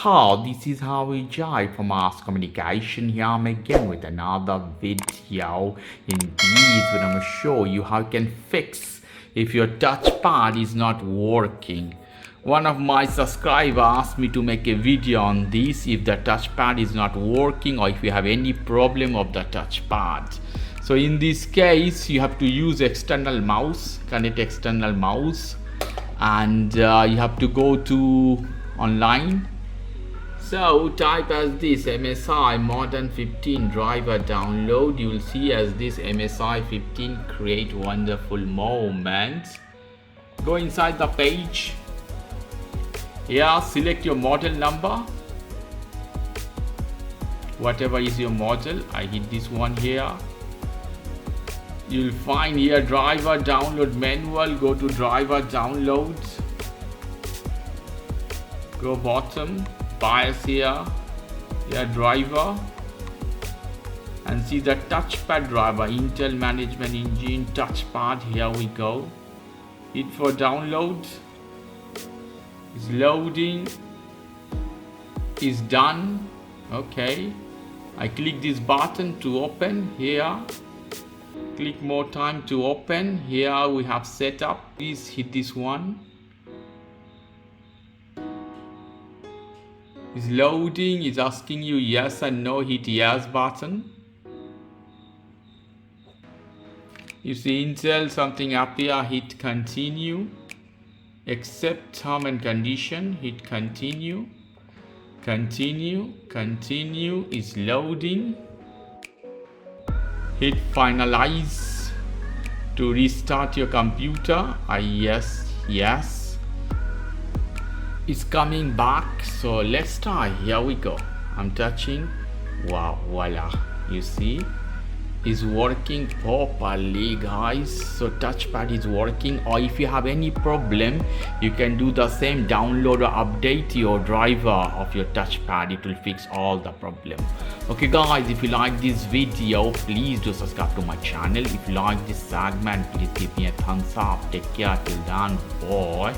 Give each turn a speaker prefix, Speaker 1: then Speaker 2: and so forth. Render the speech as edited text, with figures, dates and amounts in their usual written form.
Speaker 1: how this is how we jive for mass communication. Here I'm again with another video. In this I'm going to show you how you can fix if your touchpad is not working. One of my subscribers asked me to make a video on this, if the touchpad is not working or if you have any problem of the touchpad. So in this case you have to use external mouse, connect external mouse, and you have to go to online. So type as this MSI Modern 15 driver download. You will see as this MSI 15 create wonderful moments. Go inside the page. Here select your model number, whatever is your model. I hit this one here. You'll find here driver download manual. Go to driver downloads, go bottom, BIOS here driver, and see the touchpad driver, Intel Management Engine touchpad. Here we go. Hit for download. Is loading, is done. Okay, I click this button to open. Here click more time to open. Here we have setup. Please hit this one. Is loading, is asking you yes and no. Hit yes button. You see Intel something up here. Hit continue. Accept term and condition. Hit continue. Continue is loading. Hit finalize to restart your computer. Yes, it's coming back. So let's try. Here we go. I'm touching. Wow, voila, you see is working properly, guys. So touchpad is working. Or if you have any problem, you can do the same, download or update your driver of your touchpad. It will fix all the problem. Okay guys, if you like this video, please do subscribe to my channel. If you like this segment, please give me a thumbs up. Take care till then, bye.